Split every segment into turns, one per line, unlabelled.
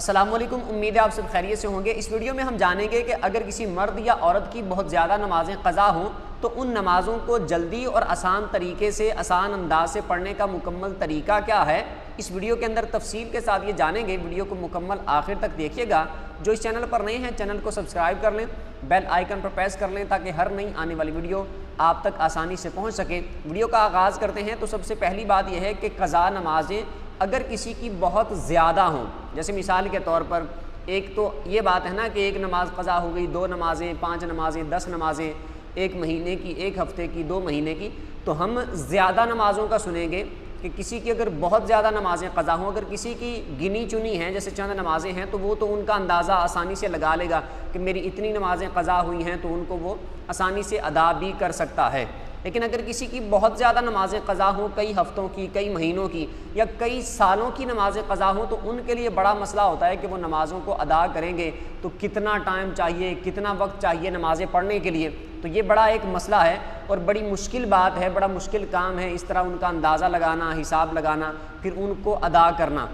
السلام علیکم، امید ہے آپ سب خیریت سے ہوں گے۔ اس ویڈیو میں ہم جانیں گے کہ اگر کسی مرد یا عورت کی بہت زیادہ نمازیں قضا ہوں تو ان نمازوں کو جلدی اور آسان طریقے سے، آسان انداز سے پڑھنے کا مکمل طریقہ کیا ہے۔ اس ویڈیو کے اندر تفصیل کے ساتھ یہ جانیں گے۔ ویڈیو کو مکمل آخر تک دیکھیے گا۔ جو اس چینل پر نئے ہیں چینل کو سبسکرائب کر لیں، بیل آئیکن پر پریس کر لیں تاکہ ہر نئی آنے والی ویڈیو آپ تک آسانی سے پہنچ سکے۔ ویڈیو کا آغاز کرتے ہیں تو سب سے پہلی بات یہ ہے کہ قضا نمازیں اگر کسی کی بہت زیادہ ہوں، جیسے مثال کے طور پر ایک تو یہ بات ہے نا کہ ایک نماز قضا ہو گئی، 2 نمازیں، 5 نمازیں، 10 نمازیں، 1 مہینے کی، 1 ہفتے کی، 2 مہینے کی، تو ہم زیادہ نمازوں کا سنیں گے کہ کسی کی اگر بہت زیادہ نمازیں قضا ہوں، اگر کسی کی گنی چنی ہیں جیسے چند نمازیں ہیں تو وہ تو ان کا اندازہ آسانی سے لگا لے گا کہ میری اتنی نمازیں قضا ہوئی ہیں، تو ان کو وہ آسانی سے ادا بھی کر سکتا ہے۔ لیکن اگر کسی کی بہت زیادہ نمازیں قضا ہوں، کئی ہفتوں کی، کئی مہینوں کی یا کئی سالوں کی نمازیں قضا ہوں، تو ان کے لیے بڑا مسئلہ ہوتا ہے کہ وہ نمازوں کو ادا کریں گے تو کتنا ٹائم چاہیے، کتنا وقت چاہیے نمازیں پڑھنے کے لیے۔ تو یہ بڑا ایک مسئلہ ہے اور بڑی مشکل بات ہے، بڑا مشکل کام ہے اس طرح ان کا اندازہ لگانا، حساب لگانا، پھر ان کو ادا کرنا۔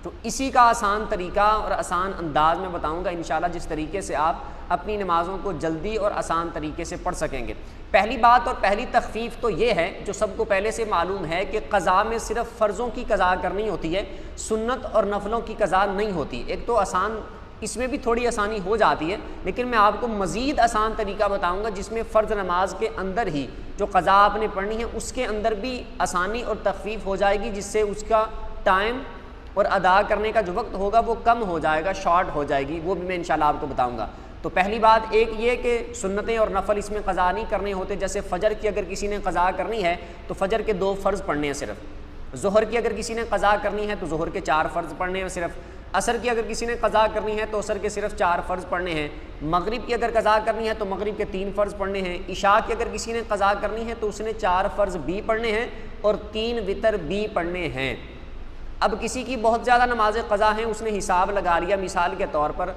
تو اسی کا آسان طریقہ اور آسان انداز میں بتاؤں گا انشاءاللہ، جس طریقے سے آپ اپنی نمازوں کو جلدی اور آسان طریقے سے پڑھ سکیں گے۔ پہلی بات اور پہلی تخفیف تو یہ ہے جو سب کو پہلے سے معلوم ہے کہ قضا میں صرف فرضوں کی قضا کرنی ہوتی ہے، سنت اور نفلوں کی قضا نہیں ہوتی۔ ایک تو آسان، اس میں بھی تھوڑی آسانی ہو جاتی ہے، لیکن میں آپ کو مزید آسان طریقہ بتاؤں گا جس میں فرض نماز کے اندر ہی جو قضا آپ نے پڑھنی ہے اس کے اندر بھی آسانی اور تخفیف ہو جائے گی، جس سے اس کا ٹائم اور ادا کرنے کا جو وقت ہوگا وہ کم ہو جائے گا، شارٹ ہو جائے گی، وہ بھی میں انشاءاللہ آپ کو بتاؤں گا۔ تو پہلی بات ایک یہ کہ سنتیں اور نفل اس میں قضا نہیں کرنے ہوتے۔ جیسے فجر کی اگر کسی نے قضا کرنی ہے تو فجر کے 2 فرض پڑھنے ہیں صرف۔ ظہر کی اگر کسی نے قضا کرنی ہے تو ظہر کے 4 فرض پڑھنے ہیں صرف۔ عصر کی اگر کسی نے قضا کرنی ہے تو عصر کے صرف 4 فرض پڑھنے ہیں۔ مغرب کی اگر قضا کرنی ہے تو مغرب کے 3 فرض پڑھنے ہیں۔ عشاء کی اگر کسی نے قضا کرنی ہے تو اس نے 4 فرض بھی پڑھنے ہیں اور 3 وتر بھی پڑھنے ہیں۔ اب کسی کی بہت زیادہ نمازیں قضا ہیں، اس نے حساب لگا لیا، مثال کے طور پر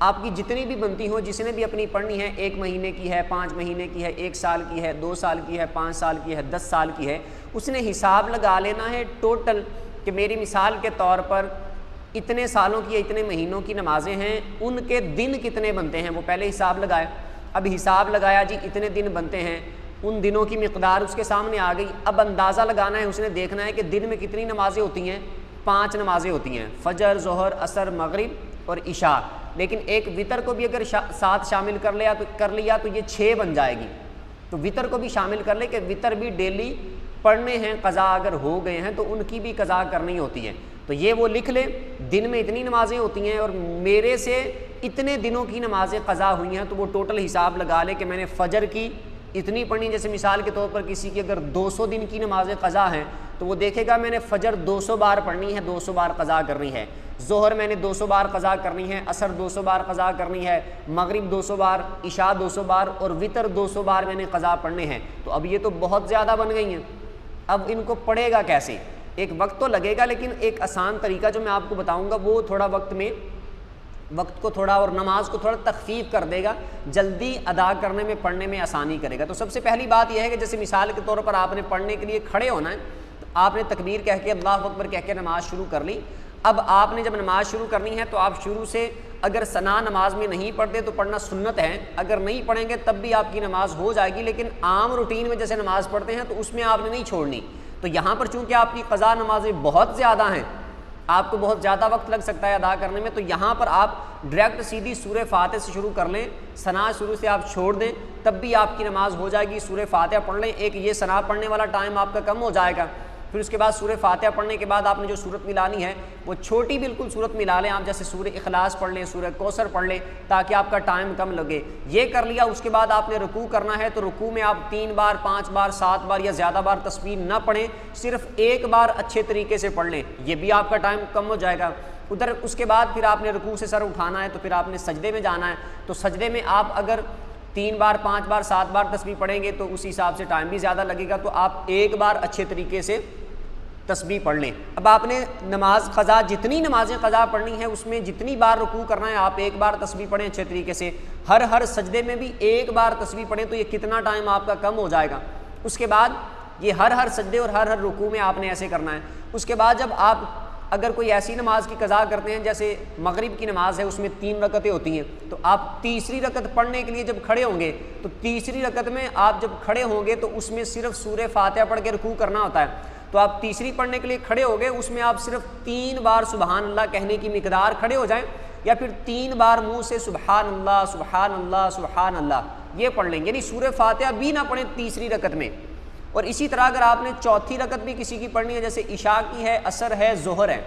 آپ کی جتنی بھی بنتی ہوں، جس نے بھی اپنی پڑھنی ہے، 1 مہینے کی ہے، 5 مہینے کی ہے، 1 سال کی ہے، 2 سال کی ہے، 5 سال کی ہے، 10 سال کی ہے، اس نے حساب لگا لینا ہے ٹوٹل کہ میری مثال کے طور پر اتنے سالوں کی، اتنے مہینوں کی نمازیں ہیں، ان کے دن کتنے بنتے ہیں، وہ پہلے حساب لگائے۔ اب حساب لگایا جی اتنے دن بنتے ہیں، ان دنوں کی مقدار اس کے سامنے آ گئی۔ اب اندازہ لگانا ہے، اس نے دیکھنا ہے کہ دن میں کتنی نمازیں ہوتی ہیں، 5 نمازیں ہوتی ہیں، فجر، ظہر، عصر، مغرب اور عشاء۔ لیکن ایک وتر کو بھی اگر ساتھ شامل کر لیا تو یہ 6 بن جائے گی۔ تو وتر کو بھی شامل کر لے کہ وتر بھی ڈیلی پڑھنے ہیں، قضا اگر ہو گئے ہیں تو ان کی بھی قضا کرنی ہوتی ہے۔ تو یہ وہ لکھ لے دن میں اتنی نمازیں ہوتی ہیں اور میرے سے اتنے دنوں کی نمازیں قضا ہوئی ہیں، تو وہ ٹوٹل حساب لگا لے کہ میں نے فجر کی اتنی پڑھنی۔ جیسے مثال کے طور پر کسی کی اگر 200 دن کی نمازیں قضا ہیں تو وہ دیکھے گا میں نے فجر 200 بار پڑھنی ہے، 200 بار قضا کرنی ہے، ظہر میں نے 200 بار قضا کرنی ہے، عصر 200 بار قضا کرنی ہے، مغرب 200 بار، عشاء 200 بار اور وتر 200 بار میں نے قضا پڑھنے ہیں۔ تو اب یہ تو بہت زیادہ بن گئی ہیں، اب ان کو پڑھے گا کیسے؟ ایک وقت تو لگے گا، لیکن ایک آسان طریقہ جو میں آپ کو بتاؤں گا وہ تھوڑا وقت کو تھوڑا اور نماز کو تھوڑا تخفیف کر دے گا، جلدی ادا کرنے میں، پڑھنے میں آسانی کرے گا۔ تو سب سے پہلی بات یہ ہے کہ جیسے مثال کے طور پر آپ نے پڑھنے کے لیے کھڑے ہونا ہے، تو آپ نے تکبیر کہہ کے، اللہ اکبر کہہ کے نماز شروع کر لی۔ اب آپ نے جب نماز شروع کرنی ہے تو آپ شروع سے اگر ثنا نماز میں نہیں پڑھتے تو پڑھنا سنت ہے، اگر نہیں پڑھیں گے تب بھی آپ کی نماز ہو جائے گی، لیکن عام روٹین میں جیسے نماز پڑھتے ہیں تو اس میں آپ نے نہیں چھوڑنی۔ تو یہاں پر چونکہ آپ کی قضا نمازیں بہت زیادہ ہیں، آپ کو بہت زیادہ وقت لگ سکتا ہے ادا کرنے میں، تو یہاں پر آپ ڈائریکٹ سیدھی سورہ فاتحہ سے شروع کر لیں، ثنا شروع سے آپ چھوڑ دیں تب بھی آپ کی نماز ہو جائے گی۔ سورہ فاتحہ پڑھ لیں، ایک یہ ثنا پڑھنے والا ٹائم آپ کا کم ہو جائے گا۔ پھر اس کے بعد سورہ فاتحہ پڑھنے کے بعد آپ نے جو صورت ملانی ہے وہ چھوٹی بالکل صورت ملا لیں آپ، جیسے سورہ اخلاص پڑھ لیں، سورہ کوثر پڑھ لیں تاکہ آپ کا ٹائم کم لگے۔ یہ کر لیا، اس کے بعد آپ نے رکوع کرنا ہے تو رکوع میں آپ 3 بار، 5 بار، 7 بار یا زیادہ بار تسبیح نہ پڑھیں، صرف 1 بار اچھے طریقے سے پڑھ لیں، یہ بھی آپ کا ٹائم کم ہو جائے گا۔ ادھر اس کے بعد پھر آپ نے رکوع سے سر اٹھانا ہے تو پھر آپ نے سجدے میں جانا ہے، تو سجدے میں آپ اگر 3 بار، 5 بار، 7 بار تسبیح پڑھیں گے تو اس حساب سے ٹائم بھی زیادہ لگے گا، تو آپ 1 بار اچھے طریقے سے تسبیح پڑھ لیں۔ اب آپ نے نماز قضا، جتنی نمازیں قضا پڑھنی ہے اس میں جتنی بار رکوع کرنا ہے آپ 1 بار تسبیح پڑھیں اچھے طریقے سے، ہر سجدے میں بھی 1 بار تسبیح پڑھیں، تو یہ کتنا ٹائم آپ کا کم ہو جائے گا۔ اس کے بعد یہ ہر سجدے اور ہر رکوع میں آپ نے ایسے کرنا ہے۔ اس کے بعد جب آپ اگر کوئی ایسی نماز کی قضا کرتے ہیں جیسے مغرب کی نماز ہے، اس میں 3 رکعتیں ہوتی ہیں، تو آپ تیسری رکعت پڑھنے کے لیے جب کھڑے ہوں گے تو تیسری رکعت میں آپ جب کھڑے ہوں گے تو اس میں صرف سورہ فاتحہ پڑھ کے رکوع کرنا ہوتا ہے، تو آپ تیسری پڑھنے کے لیے کھڑے ہو گئے، اس میں آپ صرف 3 بار سبحان اللہ کہنے کی مقدار کھڑے ہو جائیں، یا پھر 3 بار منہ سے سبحان اللہ سبحان اللہ سبحان اللہ یہ پڑھ لیں، یعنی سورہ فاتحہ بھی نہ پڑھیں تیسری رکعت میں۔ اور اسی طرح اگر آپ نے چوتھی رکعت بھی کسی کی پڑھنی ہے، جیسے عشاء کی ہے، عصر ہے، ظہر ہے،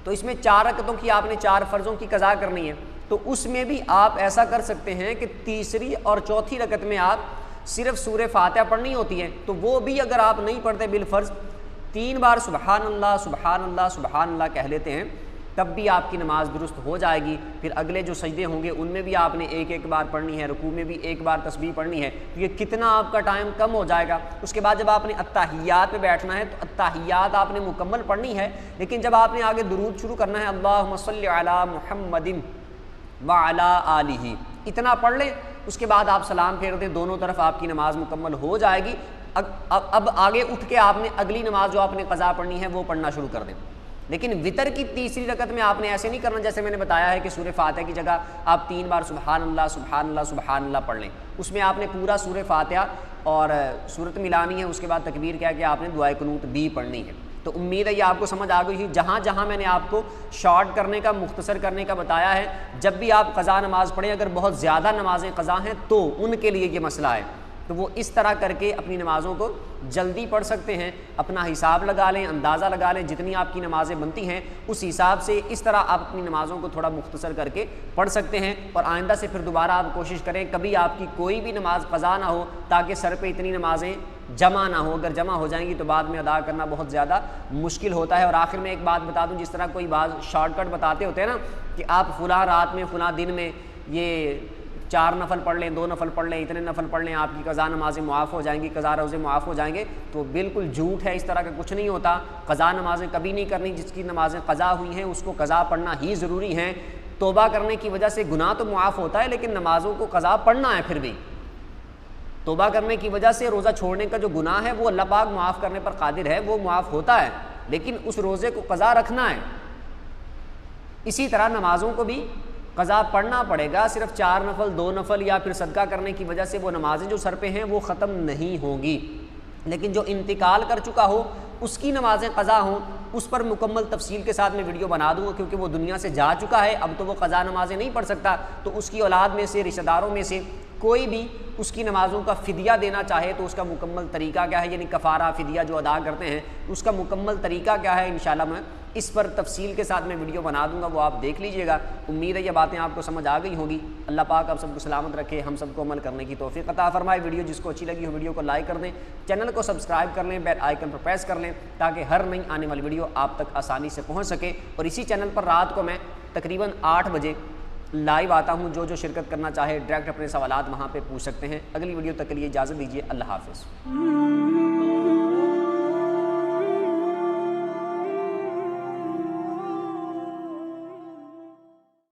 تو اس میں 4 رکعتوں کی آپ نے 4 فرضوں کی قضا کرنی ہے، تو اس میں بھی آپ ایسا کر سکتے ہیں کہ تیسری اور چوتھی رکعت میں آپ صرف سورہ فاتحہ پڑھنی ہوتی ہے، تو وہ بھی اگر آپ نہیں پڑھتے بالفرض 3 بار سبحان اللہ سبحان اللہ سبحان اللہ کہہ لیتے ہیں، تب بھی آپ کی نماز درست ہو جائے گی۔ پھر اگلے جو سجدے ہوں گے ان میں بھی آپ نے ایک ایک بار پڑھنی ہے، رکوع میں بھی ایک بار تسبیح پڑھنی ہے، تو یہ کتنا آپ کا ٹائم کم ہو جائے گا۔ اس کے بعد جب آپ نے التحیات پہ بیٹھنا ہے تو التحیات آپ نے مکمل پڑھنی ہے، لیکن جب آپ نے آگے درود شروع کرنا ہے اللہم صلی علی محمد وعلی آلہ، اتنا پڑھ لیں، اس کے بعد آپ سلام پھیر دیں، دونوں طرف آپ کی نماز مکمل ہو جائے گی۔ اب آگے اٹھ کے آپ نے اگلی نماز جو آپ نے قضا پڑھنی ہے وہ پڑھنا شروع کر دیں۔ لیکن وطر کی تیسری رکعت میں آپ نے ایسے نہیں کرنا، جیسے میں نے بتایا ہے کہ سورہ فاتحہ کی جگہ آپ 3 بار سبحان اللہ سبحان اللہ سبحان اللہ پڑھ لیں، اس میں آپ نے پورا سورہ فاتحہ اور سورت ملانی ہے، اس کے بعد تکبیر کہہ کے آپ نے دعائے قنوت بھی پڑھنی ہے۔ تو امید ہے یہ آپ کو سمجھ آ گئی، جہاں جہاں میں نے آپ کو شارٹ کرنے کا، مختصر کرنے کا بتایا ہے، جب بھی آپ قضا نماز پڑھیں، اگر بہت زیادہ نمازیں قضا ہیں تو ان کے لیے یہ مسئلہ ہے، تو وہ اس طرح کر کے اپنی نمازوں کو جلدی پڑھ سکتے ہیں، اپنا حساب لگا لیں، اندازہ لگا لیں، جتنی آپ کی نمازیں بنتی ہیں اس حساب سے اس طرح آپ اپنی نمازوں کو تھوڑا مختصر کر کے پڑھ سکتے ہیں۔ اور آئندہ سے پھر دوبارہ آپ کوشش کریں کبھی آپ کی کوئی بھی نماز قضا نہ ہو، تاکہ سر پہ اتنی نمازیں جمع نہ ہو، اگر جمع ہو جائیں گی تو بعد میں ادا کرنا بہت زیادہ مشکل ہوتا ہے۔ اور آخر میں ایک بات بتا دوں، جس طرح کوئی بعض شارٹ کٹ بتاتے ہوتے ہیں نا کہ آپ فلاں رات میں فلاں دن میں یہ 4 نفل پڑھ لیں، 2 نفل پڑھ لیں، اتنے نفل پڑھ لیں، آپ کی قضا نمازیں معاف ہو جائیں گی، قضا روزے معاف ہو جائیں گے، تو بالکل جھوٹ ہے، اس طرح کا کچھ نہیں ہوتا۔ قضا نمازیں کبھی نہیں کرنی، جس کی نمازیں قضا ہوئی ہیں اس کو قضا پڑھنا ہی ضروری ہے۔ توبہ کرنے کی وجہ سے گناہ تو معاف ہوتا ہے، لیکن نمازوں کو قضا پڑھنا ہے۔ پھر بھی توبہ کرنے کی وجہ سے روزہ چھوڑنے کا جو گناہ ہے وہ اللہ پاک معاف کرنے پر قادر ہے، وہ معاف ہوتا ہے، لیکن اس روزے کو قضا رکھنا ہے۔ اسی طرح نمازوں کو بھی قضا پڑھنا پڑے گا، صرف 4 نفل 2 نفل یا پھر صدقہ کرنے کی وجہ سے وہ نمازیں جو سر پہ ہیں وہ ختم نہیں ہوں گی، لیکن جو انتقال کر چکا ہو اس کی نمازیں قضا ہوں، اس پر مکمل تفصیل کے ساتھ میں ویڈیو بنا دوں گا، کیونکہ وہ دنیا سے جا چکا ہے، اب تو وہ قضا نمازیں نہیں پڑھ سکتا، تو اس کی اولاد میں سے، رشتہ داروں میں سے کوئی بھی اس کی نمازوں کا فدیہ دینا چاہے تو اس کا مکمل طریقہ کیا ہے، یعنی کفارہ فدیہ جو ادا کرتے ہیں اس کا مکمل طریقہ کیا ہے، انشاءاللہ میں اس پر تفصیل کے ساتھ میں ویڈیو بنا دوں گا، وہ آپ دیکھ لیجئے گا۔ امید ہے یہ باتیں آپ کو سمجھ آ گئی ہوگی۔ اللہ پاک آپ سب کو سلامت رکھے، ہم سب کو عمل کرنے کی توفیق عطا فرمائے۔ ویڈیو جس کو اچھی لگی ہو ویڈیو کو لائک کر دیں، چینل کو سبسکرائب کر لیں، بیل آئیکن پر پریس کر لیں تاکہ ہر نئی آنے والی ویڈیو آپ تک آسانی سے پہنچ سکے۔ اور اسی چینل پر رات کو میں تقریباً 8 بجے لائیو آتا ہوں، جو شرکت کرنا چاہے ڈائریکٹ اپنے سوالات وہاں پہ پوچھ سکتے ہیں۔ اگلی ویڈیو تک کے لیے اجازت دیجیے، اللہ حافظ۔